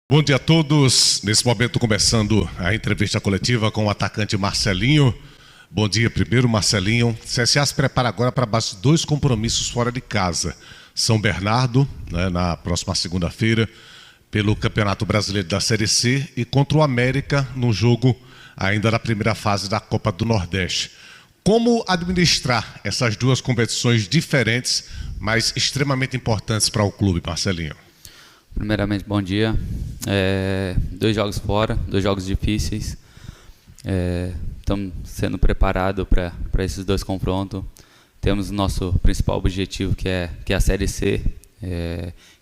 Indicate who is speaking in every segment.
Speaker 1: Bom dia a todos. Nesse momento começando a entrevista coletiva com o atacante Marcelinho. Bom dia primeiro, Marcelinho. CSA se prepara agora para dois compromissos fora de casa. São Bernardo, na próxima segunda-feira, pelo Campeonato Brasileiro da Série C, e contra o América, num jogo ainda na primeira fase da Copa do Nordeste. Como administrar essas duas competições diferentes, mas extremamente importantes para o clube, Marcelinho?
Speaker 2: Primeiramente, bom dia. Dois jogos fora, dois jogos difíceis. Estamos sendo preparados para esses dois confrontos. Temos o nosso principal objetivo, que é a Série C,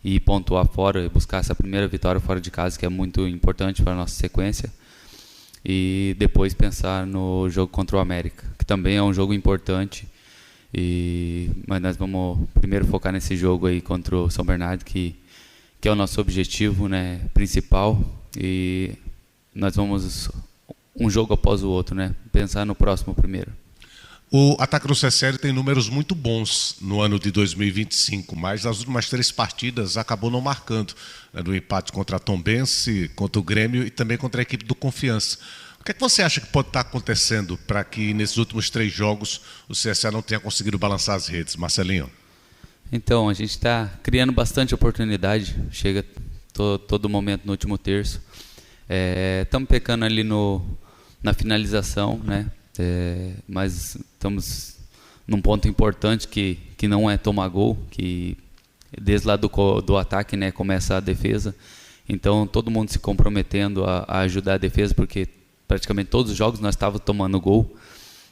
Speaker 2: e pontuar fora, e buscar essa primeira vitória fora de casa, que é muito importante para a nossa sequência. E depois pensar no jogo contra o América, que também é um jogo importante. Mas nós vamos primeiro focar nesse jogo aí contra o São Bernardo, que é o nosso objetivo, principal, e nós vamos um jogo após o outro, pensar no próximo primeiro.
Speaker 1: O ataque do CSL tem números muito bons no ano de 2025, mas nas últimas 3 partidas acabou não marcando, no empate contra a Tombense, contra o Grêmio e também contra a equipe do Confiança. O que é que você acha que pode estar acontecendo para que nesses últimos 3 jogos o CSA não tenha conseguido balançar as redes, Marcelinho?
Speaker 2: Então, a gente está criando bastante oportunidade, chega todo momento no último terço. Estamos pecando ali na finalização, mas estamos num ponto importante que não é tomar gol, que desde lá do ataque começa a defesa. Então, todo mundo se comprometendo a ajudar a defesa, porque praticamente todos os jogos nós estávamos tomando gol,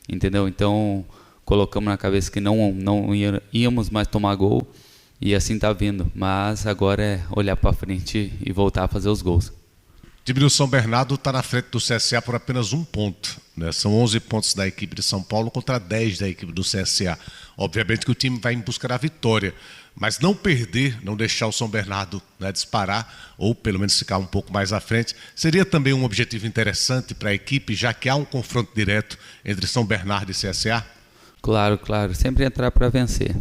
Speaker 2: entendeu? Então, colocamos na cabeça que não íamos mais tomar gol, e assim está vindo. Mas agora é olhar para frente e voltar a fazer os gols.
Speaker 1: O time do São Bernardo está na frente do CSA por apenas 1 ponto. São 11 pontos da equipe de São Paulo contra 10 da equipe do CSA. Obviamente que o time vai em busca da vitória, mas não perder, não deixar o São Bernardo disparar, ou pelo menos ficar um pouco mais à frente, seria também um objetivo interessante para a equipe, já que há um confronto direto entre São Bernardo e CSA?
Speaker 2: Claro, sempre entrar para vencer,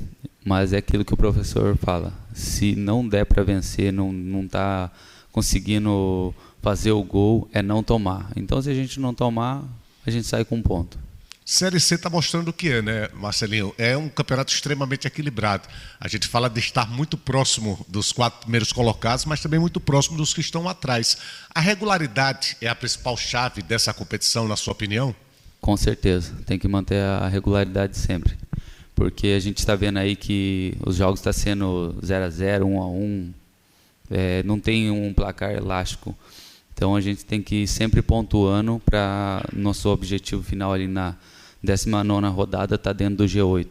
Speaker 2: mas é aquilo que o professor fala: se não der para vencer, não está conseguindo fazer o gol, é não tomar. Então, se a gente não tomar, a gente sai com 1 ponto.
Speaker 1: Série C está mostrando o que é, Marcelinho? É um campeonato extremamente equilibrado. A gente fala de estar muito próximo dos 4 primeiros colocados, mas também muito próximo dos que estão atrás. A regularidade é a principal chave dessa competição, na sua opinião?
Speaker 2: Com certeza, tem que manter a regularidade sempre, porque a gente está vendo aí que os jogos estão sendo 0-0, 1-1, não tem um placar elástico. Então a gente tem que ir sempre pontuando para nosso objetivo final ali na 19ª rodada estar dentro do G8.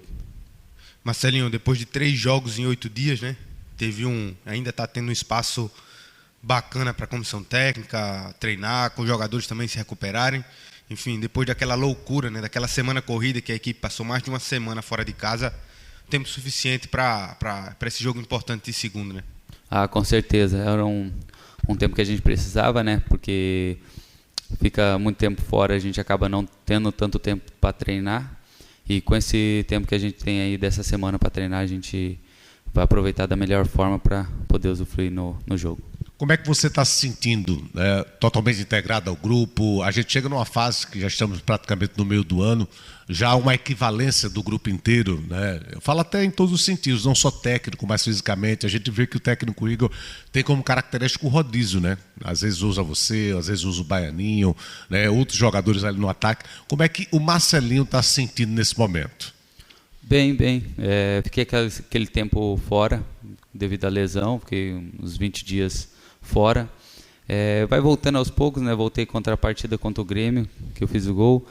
Speaker 3: Marcelinho, depois de 3 jogos em 8 dias, ainda está tendo um espaço bacana para a comissão técnica treinar, com os jogadores também se recuperarem. Enfim, depois daquela loucura, daquela semana corrida que a equipe passou mais de uma semana fora de casa, tempo suficiente para esse jogo importante de segunda,
Speaker 2: Com certeza. Era um tempo que a gente precisava, porque fica muito tempo fora, a gente acaba não tendo tanto tempo para treinar. E com esse tempo que a gente tem aí dessa semana para treinar, a gente vai aproveitar da melhor forma para poder usufruir no jogo.
Speaker 1: Como é que você está se sentindo, totalmente integrado ao grupo? A gente chega numa fase que já estamos praticamente no meio do ano, já há uma equivalência do grupo inteiro, Eu falo até em todos os sentidos, não só técnico, mas fisicamente. A gente vê que o técnico Igor tem como característica o rodízio, Às vezes usa você, às vezes usa o Baianinho, outros jogadores ali no ataque. Como é que o Marcelinho está se sentindo nesse momento?
Speaker 2: Bem. Fiquei aquele tempo fora devido à lesão, fiquei uns 20 dias fora. Vai voltando aos poucos, Voltei contra a partida contra o Grêmio, que eu fiz o gol.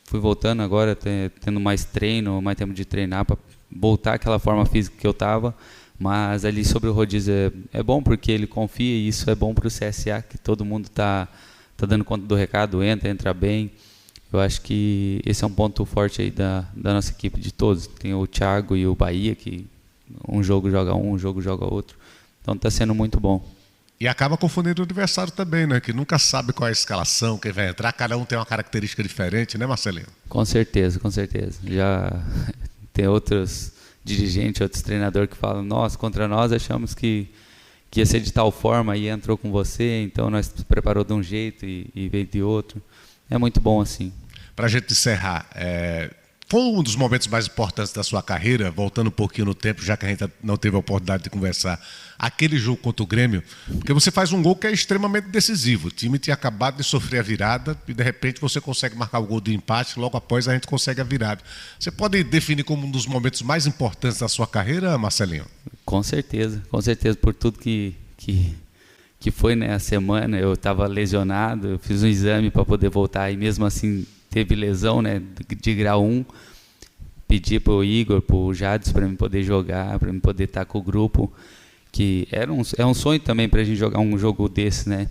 Speaker 2: Fui voltando agora, tendo mais treino, mais tempo de treinar para voltar àquela forma física que eu estava. Mas ali sobre o rodízio é bom, porque ele confia, e isso é bom para o CSA, que todo mundo tá dando conta do recado, entra bem. Eu acho que esse é um ponto forte aí da nossa equipe, de todos. Tem o Thiago e o Bahia, que um jogo joga um jogo joga outro. Então está sendo muito bom.
Speaker 1: E acaba confundindo o adversário também, Que nunca sabe qual é a escalação, quem vai entrar. Cada um tem uma característica diferente, Marcelinho?
Speaker 2: Com certeza. Já tem outros dirigentes, outros treinadores que falam: contra nós achamos que ia ser de tal forma e entrou com você, então nós preparou de um jeito e veio de outro. É muito bom assim.
Speaker 1: Para a gente encerrar, foi um dos momentos mais importantes da sua carreira, voltando um pouquinho no tempo, já que a gente não teve a oportunidade de conversar, aquele jogo contra o Grêmio, porque você faz um gol que é extremamente decisivo. O time tinha acabado de sofrer a virada e, de repente, você consegue marcar o gol de empate, logo após a gente consegue a virada. Você pode definir como um dos momentos mais importantes da sua carreira, Marcelinho?
Speaker 2: Com certeza, por tudo que foi, né, a semana. Eu estava lesionado, eu fiz um exame para poder voltar e mesmo assim teve lesão, né, de grau 1. Pedi para o Igor, para o Jades, para mim poder jogar, para mim poder estar com o grupo, que é um sonho também para a gente jogar um jogo desse, né?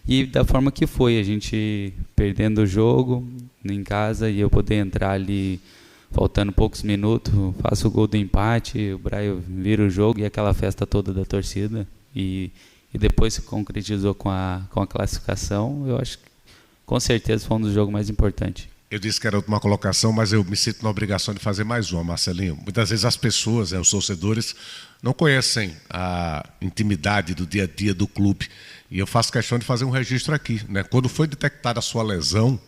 Speaker 2: E da forma que foi, a gente perdendo o jogo em casa e eu poder entrar ali faltando poucos minutos, faço o gol do empate, o Brian vira o jogo e aquela festa toda da torcida e depois se concretizou com a classificação. Eu acho que com certeza foi um dos jogos mais importantes.
Speaker 1: Eu disse que era a última colocação, mas eu me sinto na obrigação de fazer mais uma, Marcelinho. Muitas vezes as pessoas, os torcedores, não conhecem a intimidade do dia a dia do clube. E eu faço questão de fazer um registro aqui, né? Quando foi detectada a sua lesão,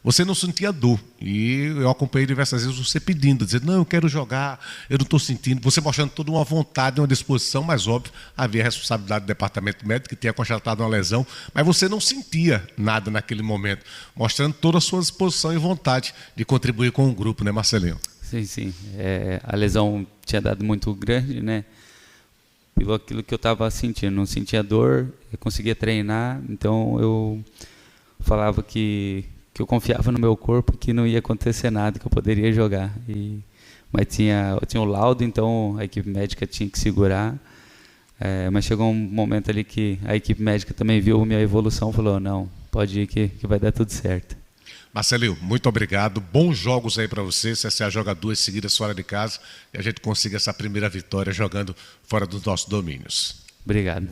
Speaker 1: você não sentia dor. E eu acompanhei diversas vezes você pedindo, dizendo, não, eu quero jogar, eu não estou sentindo. Você mostrando toda uma vontade, uma disposição, mas óbvio, havia a responsabilidade do departamento médico que tinha constatado uma lesão, mas você não sentia nada naquele momento, mostrando toda a sua disposição e vontade de contribuir com o grupo, né, Marcelinho?
Speaker 2: Sim. A lesão tinha dado muito grande, né? Pelo aquilo que eu estava sentindo. Não sentia dor, eu conseguia treinar, então eu falava que eu confiava no meu corpo, que não ia acontecer nada, que eu poderia jogar. Mas tinha o laudo, então a equipe médica tinha que segurar. Mas chegou um momento ali que a equipe médica também viu minha evolução, falou, não, pode ir que vai dar tudo certo.
Speaker 1: Marcelinho, muito obrigado. Bons jogos aí para você. CSA joga 2 seguidas fora de casa e a gente consiga essa primeira vitória jogando fora dos nossos domínios.
Speaker 2: Obrigado.